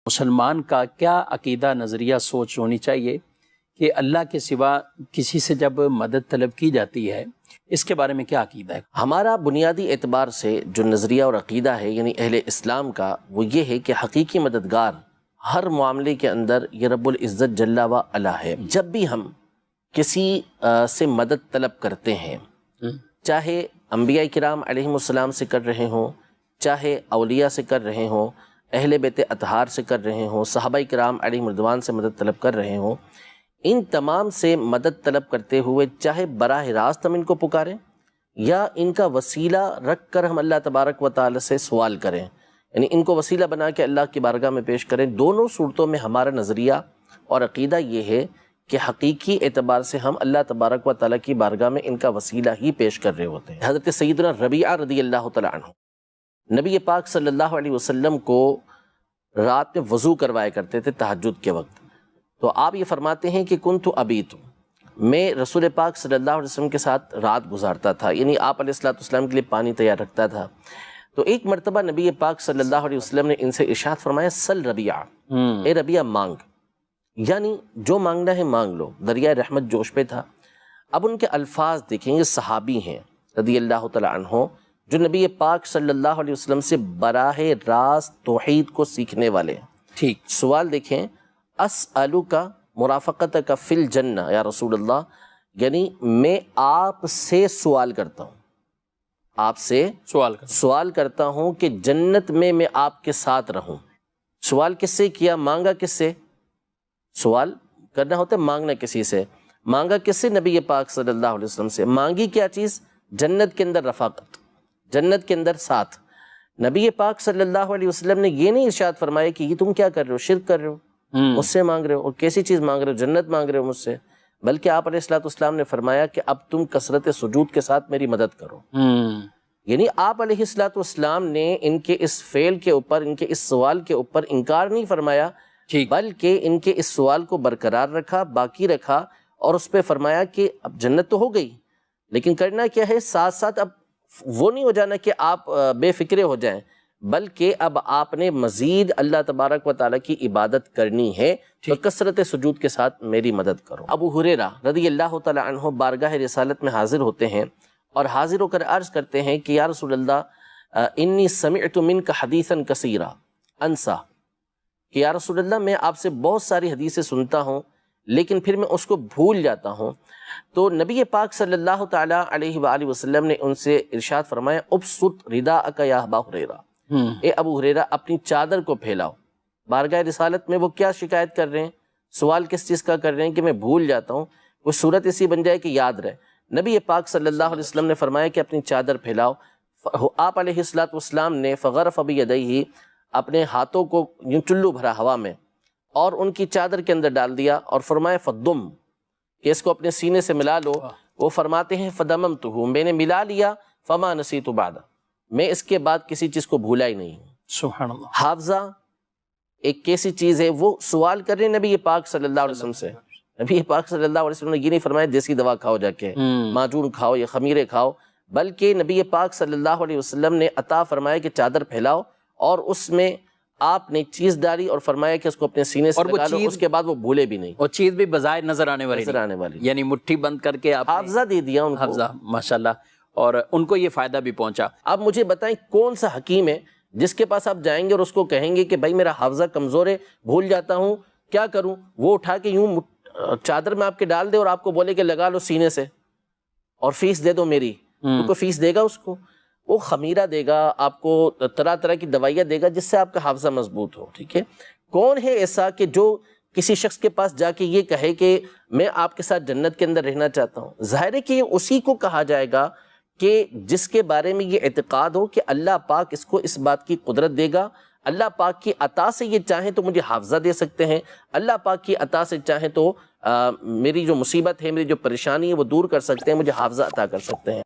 مسلمان کا کیا عقیدہ نظریہ سوچ ہونی چاہیے کہ اللہ کے سوا کسی سے جب مدد طلب کی جاتی ہے، اس کے بارے میں کیا عقیدہ ہے؟ ہمارا بنیادی اعتبار سے جو نظریہ اور عقیدہ ہے یعنی اہل اسلام کا، وہ یہ ہے کہ حقیقی مددگار ہر معاملے کے اندر یہ رب العزت جل و علا ہے۔ جب بھی ہم کسی سے مدد طلب کرتے ہیں، چاہے انبیاء کرام علیہم السلام سے کر رہے ہوں، چاہے اولیاء سے کر رہے ہوں، اہل بیت اطہار سے کر رہے ہوں، صحابہ کرام علیہم رضوان سے مدد طلب کر رہے ہوں، ان تمام سے مدد طلب کرتے ہوئے چاہے براہ راست ہم ان کو پکاریں یا ان کا وسیلہ رکھ کر ہم اللہ تبارک و تعالی سے سوال کریں، یعنی ان کو وسیلہ بنا کے اللہ کی بارگاہ میں پیش کریں، دونوں صورتوں میں ہمارا نظریہ اور عقیدہ یہ ہے کہ حقیقی اعتبار سے ہم اللہ تبارک و تعالیٰ کی بارگاہ میں ان کا وسیلہ ہی پیش کر رہے ہوتے ہیں۔ حضرت سیدنا ربیعہ رضی اللہ تعالیٰ عنہ نبی پاک صلی اللہ علیہ وسلم کو رات میں وضو کروایا کرتے تھے تہجد کے وقت، تو آپ یہ فرماتے ہیں کہ کنت ابیت، میں رسول پاک صلی اللہ علیہ وسلم کے ساتھ رات گزارتا تھا، یعنی آپ علیہ السلام کے لیے پانی تیار رکھتا تھا۔ تو ایک مرتبہ نبی پاک صلی اللہ علیہ وسلم نے ان سے ارشاد فرمایا سل ربیعہ، اے ربیعہ مانگ، یعنی جو مانگنا ہے مانگ لو، دریائے رحمت جوش پہ تھا۔ اب ان کے الفاظ دیکھیں گے، صحابی ہیں رضی اللہ تعالیٰ عنہ جو نبی پاک صلی اللہ علیہ وسلم سے براہ راست توحید کو سیکھنے والے ہیں۔ ٹھیک، سوال دیکھیں، اسألک مرافقتک فی الجنہ یا رسول اللہ، یعنی میں آپ سے سوال کرتا ہوں، آپ سے سوال کرتا ہوں کہ جنت میں آپ کے ساتھ رہوں۔ سوال کس سے کیا، مانگا کس سے؟ سوال کرنا ہوتا ہے مانگنا کسی سے، مانگا کس سے؟ نبی پاک صلی اللہ علیہ وسلم سے۔ مانگی کیا چیز؟ جنت کے اندر رفاقت، جنت کے اندر ساتھ۔ نبی پاک صلی اللہ علیہ وسلم نے یہ نہیں ارشاد فرمایا کہ یہ تم کیا کر رہے ہو، شرک کر رہے ہو، مجھ سے مانگ رہے ہو، اور کیسی چیز مانگ رہے ہو، جنت مانگ رہے ہو مجھ سے، بلکہ آپ علیہ السلام نے فرمایا کہ اب تم کثرت سجود کے ساتھ میری مدد کرو۔ یعنی آپ علیہ السلام نے ان کے اس فعل کے اوپر، ان کے اس سوال کے اوپر انکار نہیں فرمایا، بلکہ ان کے اس سوال کو برقرار رکھا، باقی رکھا، اور اس پہ فرمایا کہ اب جنت تو ہو گئی، لیکن کرنا کیا ہے، ساتھ ساتھ اب وہ نہیں ہو جانا کہ آپ بے فکرے ہو جائیں، بلکہ اب آپ نے مزید اللہ تبارک و تعالیٰ کی عبادت کرنی ہے، تو کثرت سجود کے ساتھ میری مدد کرو۔ ابو ہریرہ رضی اللہ تعالیٰ عنہ بارگاہ رسالت میں حاضر ہوتے ہیں اور حاضر ہو کر عرض کرتے ہیں کہ یا رسول اللہ انی سمعت منک حدیثا کثیرا انسا، کہ یا رسول اللہ میں آپ سے بہت ساری حدیثیں سنتا ہوں لیکن پھر میں اس کو بھول جاتا ہوں۔ تو نبی پاک صلی اللہ تعالیٰ علیہ وآلہ وسلم نے ان سے ارشاد فرمایا ابسط رداءک یا ابا ہریرہ، اے ابو ہریرہ اپنی چادر کو پھیلاؤ۔ بارگاہ رسالت میں وہ کیا شکایت کر رہے ہیں، سوال کس چیز کا کر رہے ہیں کہ میں بھول جاتا ہوں، وہ صورت اسی بن جائے کہ یاد رہے۔ نبی پاک صلی اللہ علیہ وسلم نے فرمایا کہ اپنی چادر پھیلاؤ۔ آپ علیہ السلام نے فغرف بیدیہ، اپنے ہاتھوں کو یوں چلو بھرا ہوا میں اور ان کی چادر کے اندر ڈال دیا اور فرمایا فضم، کہ اس کو اپنے سینے سے ملا لو۔ وہ فرماتے ہیں فضممتہ، میں نے ملا لیا، فما نسیت بعد، میں اس کے بعد کسی چیز کو بھولا ہی نہیں ہوں۔ سبحان اللہ۔ حافظہ ایک کیسی چیز ہے، وہ سوال کر رہے ہیں نبی پاک صلی اللہ علیہ وسلم سے۔ نبی پاک صلی اللہ علیہ وسلم نے یہ نہیں فرمایا دیسی دوا کھاؤ جا کے، معجون کھاؤ یا خمیرے کھاؤ، بلکہ نبی پاک صلی اللہ علیہ وسلم نے عطا فرمایا کہ چادر پھیلاؤ، اور اس میں آپ نے ایک چیز ڈالی اور فرمایا کہ اس کو اپنے سینے سے لگا لو، اس کے بعد وہ بھولے بھی نہیں۔ اور چیز بھی بظاہر نظر آنے والی، یعنی مٹھی بند کر کے آپ حافظہ دے دیا ان کو، حافظہ، ماشاءاللہ، اور ان کو یہ فائدہ بھی پہنچا۔ اب مجھے بتائیں کون سا حکیم ہے جس کے پاس آپ جائیں گے اور اس کو کہیں گے کہ بھائی میرا حافظہ کمزور ہے، بھول جاتا ہوں، کیا کروں؟ وہ اٹھا کے یوں چادر میں آپ کے ڈال دے اور آپ کو بولے کہ لگا لو سینے سے اور فیس دے دو میری، تو کوئی فیس دے گا اس کو؟ وہ خمیرہ دے گا آپ کو، طرح طرح کی دوائیاں دے گا جس سے آپ کا حافظہ مضبوط ہو، ٹھیک ہے؟ کون ہے ایسا کہ جو کسی شخص کے پاس جا کے یہ کہے کہ میں آپ کے ساتھ جنت کے اندر رہنا چاہتا ہوں؟ ظاہر ہے کہ یہ اسی کو کہا جائے گا کہ جس کے بارے میں یہ اعتقاد ہو کہ اللہ پاک اس کو اس بات کی قدرت دے گا، اللہ پاک کی عطا سے یہ چاہیں تو مجھے حافظہ دے سکتے ہیں، اللہ پاک کی عطا سے چاہیں تو میری جو مصیبت ہے، میری جو پریشانی ہے وہ دور کر سکتے ہیں، مجھے حافظہ عطا کر سکتے ہیں۔